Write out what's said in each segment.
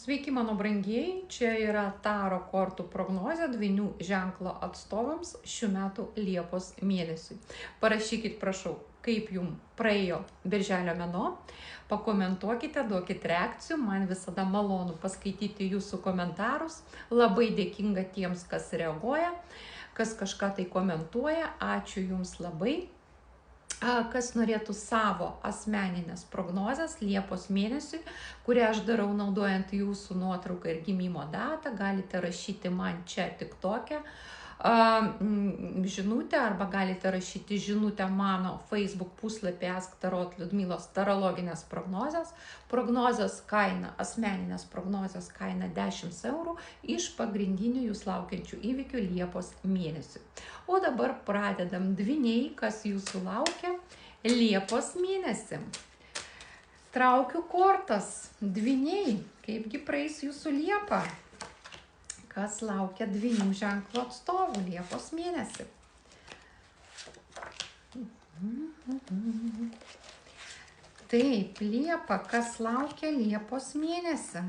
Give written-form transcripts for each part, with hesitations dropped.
Sveiki, mano brangieji, čia yra Taro kortų prognozė dvynių ženklo atstovams šių metų Liepos mėnesiui. Parašykit, prašau, kaip jums praėjo birželio mėnuo, pakomentuokite, duokit reakcijų, man visada malonu paskaityti jūsų komentarus, labai dėkinga tiems, kas reaguoja, kas kažką tai komentuoja, ačiū jums labai. Kas norėtų savo asmeninės prognozės Liepos mėnesiui, kurią aš darau naudojant jūsų nuotrauką ir gimimo datą, galite rašyti man čia TikTok'e žinutę arba galite rašyti žinutę mano Facebook puslapį Ask Tarot Liudmilos tarologinės prognozės. Prognozės kaina, asmeninės prognozės kaina 10 eurų iš pagrindinių jūs laukiančių įvykių Liepos mėnesiui. O dabar pradedam dvyniai, kas jūsų laukia Liepos mėnesį. Traukiu kortas, dvyniai, kaipgi praeis jūsų Liepą. Kas laukia dvynių ženklo atstovų Liepos mėnesį. Taip, Liepa, kas laukia Liepos mėnesį.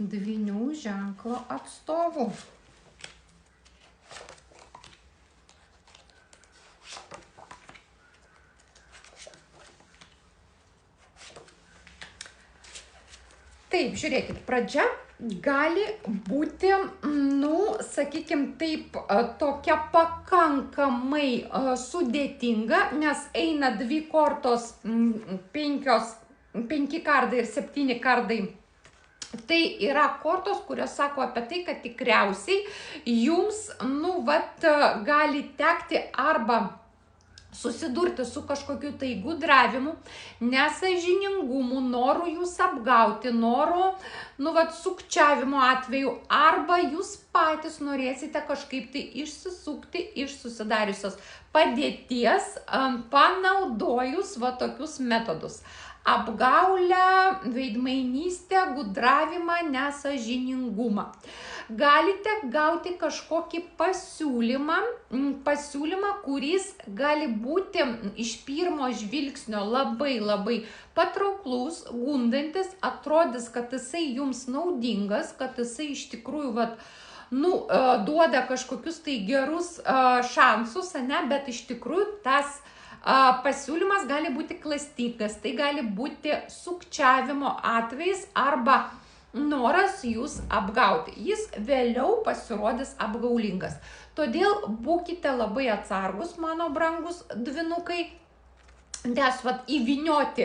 Dvynių ženklo atstovų. Taip, žiūrėkit, pradžia gali būti, sakykime taip, tokia pakankamai sudėtinga, nes eina dvi kortos, 5 kardai ir 7 kardai. Tai yra kortos, kurios sako apie tai, kad tikriausiai jums, gali tekti arba susidurti su kažkokiu tai gudravimu, nesąžiningumu, noru jūs apgauti, noru, sukčiavimo atveju, arba jūs patys norėsite kažkaip tai išsisukti iš susidariusios padėties, panaudojus tokius metodus. Apgaulę, veidmainystę, gudravimą, nesąžiningumą. Galite gauti kažkokį pasiūlymą, kuris gali būti iš pirmo žvilgsnio labai patrauklus, gundantis, atrodys, kad jisai jums naudingas, kad jisai iš tikrųjų duoda kažkokius tai gerus šansus, bet iš tikrųjų tas pasiūlymas gali būti klastingas, tai gali būti sukčiavimo atvejis arba noras jūs apgauti. Jis vėliau pasirodys apgaulingas. Todėl būkite labai atsargus, mano brangus dvynukai, nes įvynioti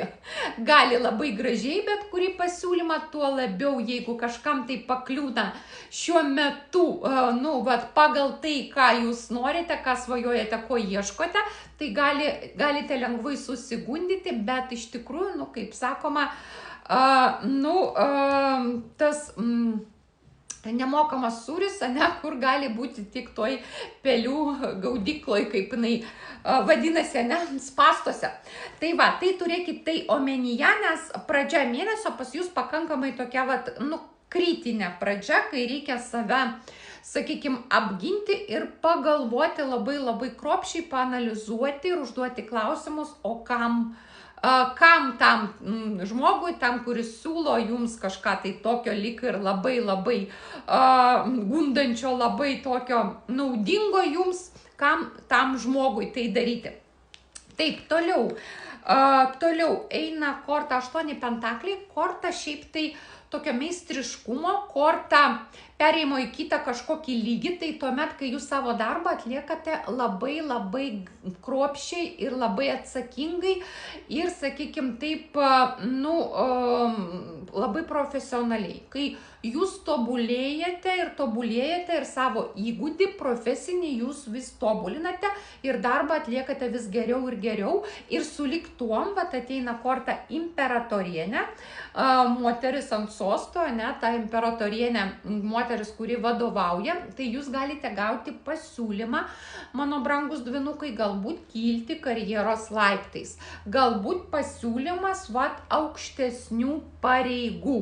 gali labai gražiai bet kurį pasiūlymą, tuo labiau, jeigu kažkam tai pakliūna šiuo metu, pagal tai, ką jūs norite, ką svajojate, ko ieškote, tai galite lengvai susigundyti, bet iš tikrųjų, kaip sakoma, tas nemokamas sūris, kur gali būti tik toj pelių gaudykloj, kaip jinai vadinasi, spąstuose. Tai turėkit tai omenyje, nes pradžia mėnesio pas jūs pakankamai tokia, kritinė pradžia, kai reikia save, sakykime, apginti ir pagalvoti labai kruopščiai, paanalizuoti ir užduoti klausimus, o kam tam žmogui, tam, kuris siūlo jums kažką tai tokio lyg ir labai gundančio, labai tokio naudingo jums, kam tam žmogui tai daryti. Taip, toliau eina korta 8 pentakliai, korta šiaip tai tokio meistriškumo, korta perėjimo į kitą kažkokį lygį, tai tuomet, kai jūs savo darbą atliekate labai kruopščiai ir labai atsakingai ir, sakykime, taip, labai profesionaliai. Kai jūs tobulėjate ir savo įgūdį profesinį jūs vis tobulinate ir darbą atliekate vis geriau ir geriau. Ir sulig tuom, ateina korta imperatorienė, moteris ant sosto, ta imperatorienė moteris, kuri vadovauja, tai jūs galite gauti pasiūlymą, mano brangus dvynukai, galbūt kilti karjeros laiptais, galbūt pasiūlymas aukštesnių pareigų.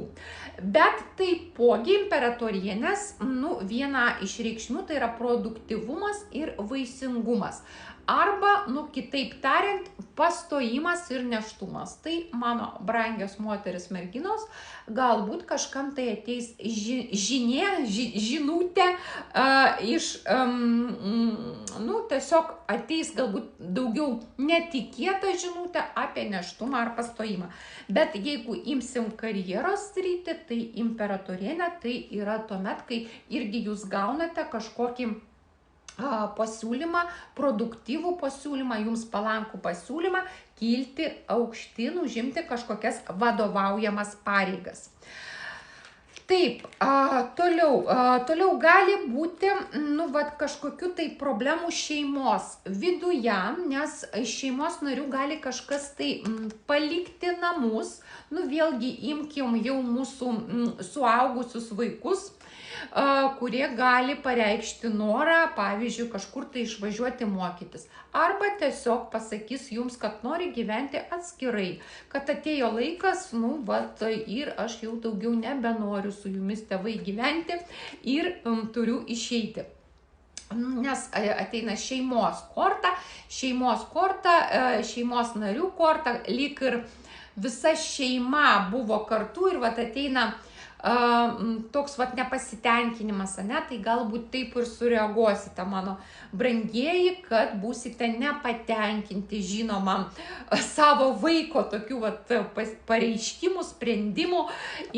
Bet taipogi imperatorienės, viena iš reikšmių tai yra produktyvumas ir vaisingumas. arba, nu, kitaip tariant, pastojimas ir nėštumas. Tai mano brangios moteris merginos, galbūt kažkam tai ateis žinutė iš, nu, tiesiog ateis galbūt daugiau netikėta žinutė apie nėštumą ar pastojimą. Bet jeigu imsim karjeros sritį, tai imperatorienė tai yra tuomet, kai irgi jūs gaunate kažkokį pasiūlymą, produktyvų pasiūlymą, jums palankų pasiūlymą, kilti aukštyn, užimti kažkokias vadovaujamas pareigas. Taip, toliau gali būti, nu, vat, kažkokių tai problemų šeimos viduje, nes šeimos narių gali kažkas tai palikti namus, nu, vėlgi imkim jau mūsų suaugusius vaikus, kurie gali pareikšti norą, pavyzdžiui, kažkur tai išvažiuoti mokytis. Arba tiesiog pasakys jums, kad nori gyventi atskirai, kad atėjo laikas, nu, vat, ir aš jau daugiau nebenoriu su jumis tėvai gyventi ir turiu išeiti. Nes ateina šeimos korta, šeimos narių korta, lyg ir visa šeima buvo kartu ir vat ateina toks vat nepasitenkinimas, ne? Tai galbūt taip ir sureaguosite, mano brangieji, kad būsite nepatenkinti, žinoma, savo vaiko tokių vat pareiškimų, sprendimų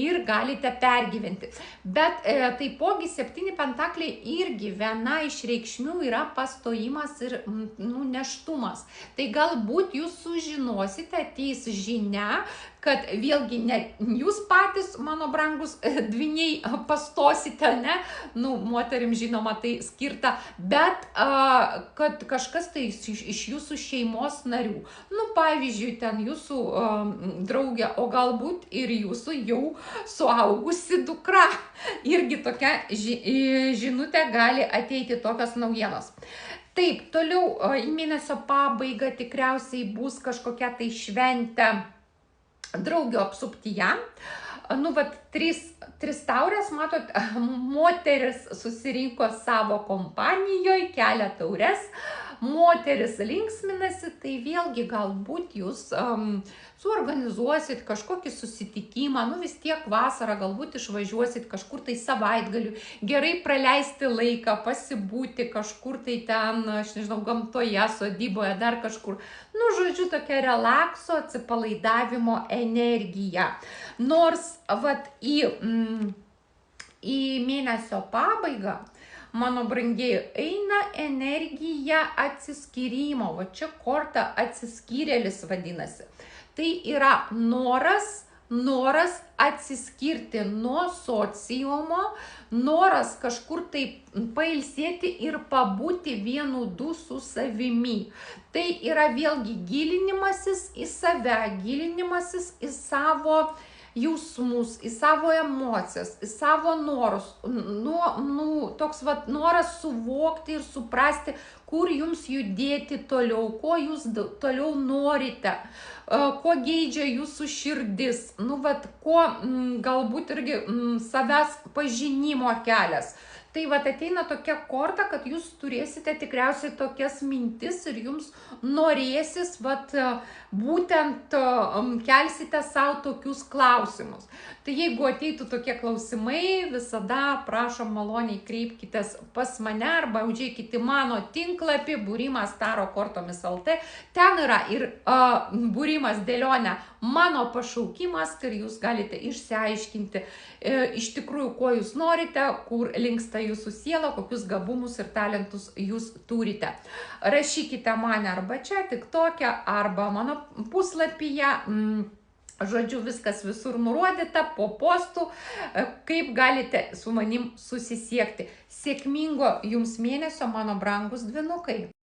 ir galite pergyventi. Bet taipogi 7 pentakliai irgi viena iš reikšmių yra pastojimas ir nėštumas. Tai galbūt jūs sužinosite, ateis žinia, kad vėlgi ne jūs patys, mano brangus dviniai, pastosite, ne, nu, moterim žinoma tai skirta, bet kad kažkas tai iš jūsų šeimos narių, nu, pavyzdžiui, ten jūsų draugė, o galbūt ir jūsų jau suaugusi dukra, irgi tokia žinutė gali ateiti, tokios naujienos. Taip, toliau į mėnesio pabaigą tikriausiai bus kažkokia tai šventė draugio apsuptyje. Nu, vat, tris taurės, matot, moteris susirinko savo kompanijoje, kelia taures, moteris linksminasi, tai vėlgi galbūt jūs suorganizuosit kažkokį susitikimą, nu vis tiek vasarą galbūt išvažiuosit kažkur tai savaitgaliu, gerai praleisti laiką, pasibūti kažkur tai ten, aš nežinau, gamtoje, sodyboje, dar kažkur. Nu, žodžiu, tokia relakso, atsipalaidavimo energija. Nors, vat, į mėnesio pabaigą, mano brangieji, eina energija atsiskyrimo, va čia korta atsiskyrėlis vadinasi. Tai yra noras atsiskirti nuo sociumo, noras kažkur tai pailsėti ir pabūti vienu su savimi. Tai yra vėlgi gilinimasis į save, gilinimasis į savo jausmus, į savo emocijas, į savo norus, toks vat noras suvokti ir suprasti, kur jums judėti toliau, ko jūs toliau norite, ko geidžia jūsų širdis, nu vat, ko galbūt irgi savęs pažinimo kelias. Tai vat ateina tokia korta, kad jūs turėsite tikriausiai tokias mintis ir jums norėsis, vat, būtent kelsite savo tokius klausimus. Tai jeigu ateitų tokie klausimai, visada prašom maloniai kreipkitės pas mane arba užeikite mano tinklapį būrimas taro kortomis LT. Ten yra ir būrimas dėlionė mano pašaukimas, ir jūs galite išsiaiškinti iš tikrųjų, ko jūs norite, kur linksta jūsų siela, kokius gabumus ir talentus jūs turite. Rašykite mane arba čia, TikTok'e, arba mano puslapyje. Žodžiu, viskas visur nurodyta, po postų, kaip galite su manim susisiekti. Sėkmingo jums mėnesio, mano brangus dvynukai.